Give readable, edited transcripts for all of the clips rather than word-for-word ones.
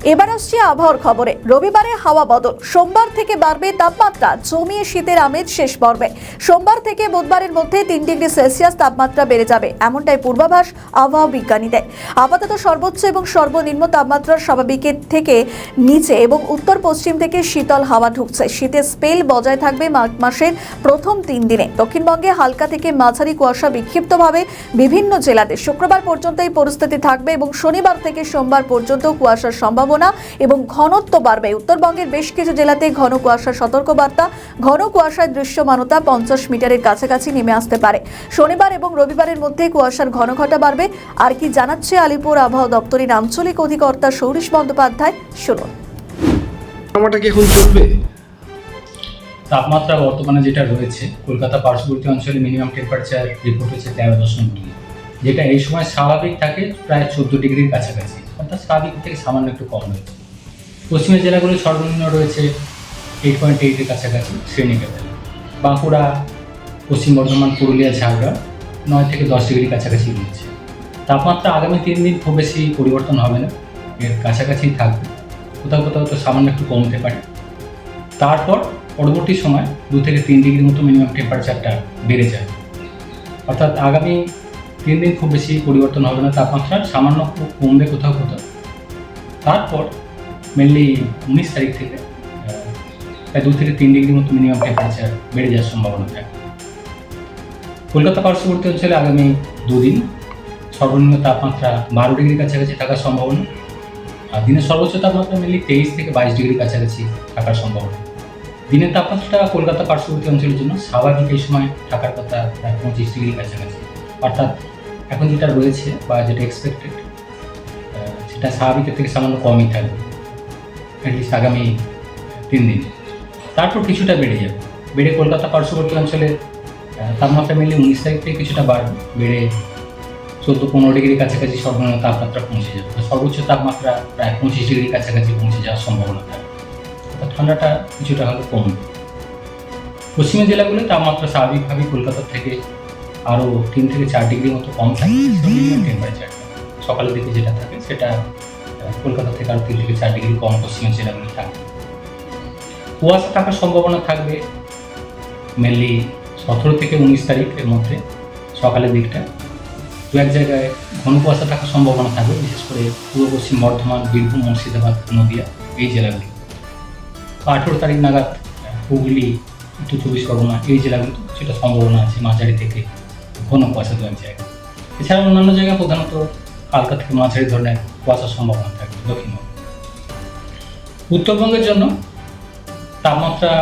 এবার আসছে আবহাওয়ার খবরে। রবিবারে হাওয়া বদল, সোমবার থেকে বাড়বে তাপমাত্রা, জমিয়ে শীতের আমেজ শেষ পর্বে। সোমবার থেকে বুধবারের মধ্যে 3 ডিগ্রি সেলসিয়াস তাপমাত্রা বেড়ে যাবে, এমনটাই পূর্বাভাস আবহাওয়া বিজ্ঞানীদের। আপাতত সর্বোচ্চ এবং সর্বনিম্ন তাপমাত্রা স্বাভাবিকের থেকে নিচে এবং উত্তর পশ্চিম থেকে শীতল হাওয়া ঢুকছে। শীতের স্পেল বজায় থাকবে মার্চ মাসের প্রথম 3 দিনে। দক্ষিণবঙ্গে হালকা থেকে মাঝারি কুয়াশা বিক্ষিপ্তভাবে বিভিন্ন জেলাতে শুক্রবার পর্যন্ত এই পরিস্থিতি থাকবে এবং শনিবার থেকে সোমবার পর্যন্ত কুয়াশার সম্ভাবনা এবং ঘনত্ব বাড়বে। উত্তরবঙ্গের বেশ কিছু জেলাতে ঘন কুয়াশার সতর্কবার্তা। ঘন কুয়াশায় দৃশ্যমানতা 50 মিটারের কাছাকাছি নেমে আসতে পারে। শনিবার এবং রবিবারের মধ্যে কুয়াশার ঘনঘটা বাড়বে। আর কি জানাচ্ছে আলিপুর আবহাওয়া দপ্তরের আঞ্চলিক অধিকর্তা সৌরিশ বন্দ্যোপাধ্যায়, শুনুন। আমাটা কি এখন চলবে? তাপমাত্রা বর্তমানে যেটা রয়েছে, কলকাতা পার্শ্ববর্তী অঞ্চলে মিনিমাম টেম্পারেচার রিপোর্ট হচ্ছে 13.2, যেটা এই সময় স্বাভাবিক থাকে প্রায় 14 ডিগ্রির কাছাকাছি, অর্থাৎ স্বাভাবিক থেকে সামান্য একটু কম রয়েছে। পশ্চিমের জেলাগুলো সর্বনিম্ন রয়েছে 8.8-এর কাছাকাছি শ্রেণীপেতে। বাঁকুড়া, পশ্চিম বর্ধমান, পুরুলিয়া, ঝাড়গ্রাম 9 থেকে 10 ডিগ্রির কাছাকাছি রয়েছে। তাপমাত্রা আগামী 3 দিন খুব বেশি পরিবর্তন হবে না, এর কাছাকাছি থাকবে, কোথাও কোথাও তো সামান্য একটু কমতে পারে। তারপর পরবর্তী সময় 2 থেকে 3 ডিগ্রির মতো মিনিমাম টেম্পারেচারটা বেড়ে যায়, অর্থাৎ আগামী 3 দিন খুব বেশি পরিবর্তন হবে না, তাপমাত্রা সামান্য কমবে কোথাও কোথাও। তারপর মেনলি 19 তারিখ থেকে প্রায় 2 থেকে 3 ডিগ্রির মতো মিনিমাম টেম্পারেচার বেড়ে যাওয়ার সম্ভাবনা থাকে। কলকাতা পার্শ্ববর্তী অঞ্চলে আগামী 2 দিন সর্বনিম্ন তাপমাত্রা 12 ডিগ্রির কাছাকাছি থাকার সম্ভাবনা, আর দিনের সর্বোচ্চ তাপমাত্রা মেনলি 23 থেকে 22 ডিগ্রির কাছাকাছি থাকার সম্ভাবনা। দিনের তাপমাত্রাটা কলকাতা পার্শ্ববর্তী অঞ্চলের জন্য স্বাভাবিক এই সময় থাকার কথা প্রায় 25 ডিগ্রির কাছাকাছি, অর্থাৎ এখন যেটা রয়েছে বা যেটা এক্সপেক্টেড সেটা স্বাভাবিকের থেকে সামান্য কমই থাকবে অ্যাটলিস্ট আগামী 3 দিন। তারপর কিছুটা বেড়ে যাবে, বেড়ে কলকাতা পার্শ্ববর্তী অঞ্চলে তাপমাত্রা মেনলি 19 তারিখ থেকে কিছুটা বাড়বে, বেড়ে 14-15 ডিগ্রির কাছাকাছি সর্বনিম্ন তাপমাত্রা পৌঁছে যাবে। সর্বোচ্চ তাপমাত্রা প্রায় 25 ডিগ্রির কাছাকাছি পৌঁছে যাওয়ার সম্ভাবনা থাকে, অর্থাৎ ঠান্ডাটা কিছুটা হলে কমবে। পশ্চিমের জেলাগুলো তাপমাত্রা স্বাভাবিকভাবেই কলকাতার থেকে আরও 3 থেকে 4 ডিগ্রির মতো কম থাকে। মিনিমাম টেম্পারেচারটা সকালের দিকে যেটা থাকে সেটা কলকাতা থেকে আরও 3 থেকে 4 ডিগ্রি কম পশ্চিমের জেলাগুলো থাকবে। কুয়াশা থাকার সম্ভাবনা থাকবে মেনলি 17 থেকে 19 তারিখের মধ্যে সকালের দিকটা। 2-1 জায়গায় ঘন কুয়াশা থাকার সম্ভাবনা থাকবে, বিশেষ করে পূর্ব পশ্চিম বর্ধমান, বীরভূম, মুর্শিদাবাদ, নদিয়া এই জেলাগুলো। 18 তারিখ নাগাদ হুগলি, উত্তর 24 পরগনা এই জেলাগুলোতে কিছুটা সম্ভাবনা আছে মাঝারি থেকে ঘন কুয়াশা 2-1 জায়গায়। এছাড়া অন্যান্য জায়গায় প্রধানত হালকা থেকে মাঝারি ধরনের কুয়াশার সম্ভাবনা থাকবে দক্ষিণবঙ্গে। উত্তরবঙ্গের জন্য তাপমাত্রা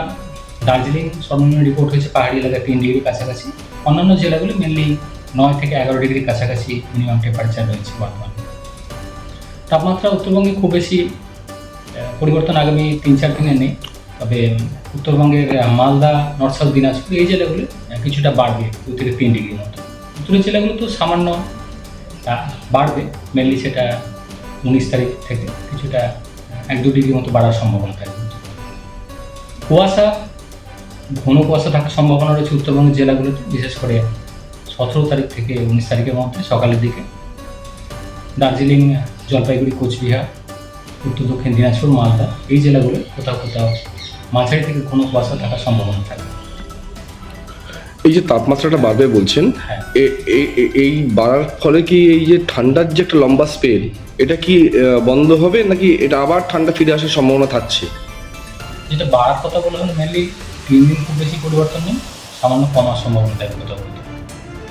দার্জিলিং সর্বনিম্ন রিপোর্ট হয়েছে পাহাড়ি এলাকায় 3 ডিগ্রির কাছাকাছি। অন্যান্য জেলাগুলি মেনলি 9 থেকে 11 ডিগ্রির কাছাকাছি মিনিমাম টেম্পারেচার রয়েছে বর্তমানে। তাপমাত্রা উত্তরবঙ্গে খুব বেশি পরিবর্তন আগামী 3-4 দিনে নেই, তবে উত্তরবঙ্গের মালদা, নর্থ সাউথ দিনাজপুর এই জেলাগুলো কিছুটা বাড়বে 2 থেকে 3 ডিগ্রির মতো। উত্তরের জেলাগুলো তো সামান্য বাড়বে, মেনলি সেটা 19 তারিখ থেকে কিছুটা 1-2 ডিগ্রির মতো বাড়ার সম্ভাবনা থাকবে। কুয়াশা, ঘন কুয়াশা থাকার সম্ভাবনা রয়েছে উত্তরবঙ্গের জেলাগুলোতে, বিশেষ করে 17 তারিখ থেকে 19 তারিখের মধ্যে সকালের দিকে। দার্জিলিং, জলপাইগুড়ি, কোচবিহার, উত্তর দক্ষিণ দিনাজপুর, মালদা এই জেলাগুলো কোথাও কোথাও মাঝারি থেকে ঘন কুয়াশা থাকার সম্ভাবনা থাকবে। এই যে তাপমাত্রাটা বাড়বে বলছেন, হ্যাঁ। এই বাড়ার ফলে কি এই যে ঠান্ডার যে একটা লম্বা স্পেল, এটা কি বন্ধ হবে নাকি এটা আবার ঠান্ডা ফিরে আসার সম্ভাবনা থাকছে? যেটা বাড়ার কথা বলা হলো মেনলি 3 দিন খুব বেশি পরিবর্তন নেই, সামান্য কমার সম্ভাবনা থাকবে কোথাও কোথাও।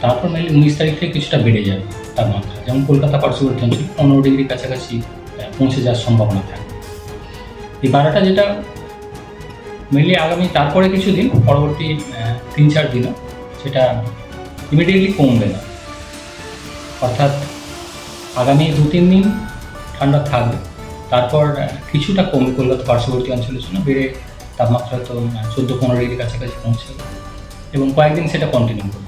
তারপর মেনলি 19 তারিখ থেকে কিছুটা বেড়ে যাবে তাপমাত্রা, যেমন কলকাতা পার্শ্ববর্তী অঞ্চলে 15 ডিগ্রির কাছাকাছি পৌঁছে যাওয়ার সম্ভাবনা থাকে। এই বাড়াটা যেটা মেনলি আগামী তারপরে কিছুদিন পরবর্তী 3-4 দিনও সেটা ইমিডিয়েটলি কমবে না, অর্থাৎ আগামী 2-3 দিন ঠান্ডা থাকবে, তারপর কিছুটা কমবে কলকাতা পার্শ্ববর্তী অঞ্চলের জন্য, বেড়ে তাপমাত্রা তো 14-15 ডিগ্রির কাছাকাছি পৌঁছাবে এবং কয়েকদিন সেটা কন্টিনিউ করবে।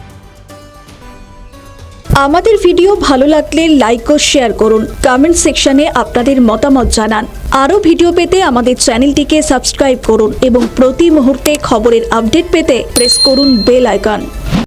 আমাদের ভিডিও ভালো লাগলে লাইক ও শেয়ার করুন, কমেন্ট সেকশনে আপনাদের মতামত জানান। আরও ভিডিও পেতে আমাদের চ্যানেলটিকে সাবস্ক্রাইব করুন এবং প্রতি মুহূর্তে খবরের আপডেট পেতে প্রেস করুন বেল আইকন।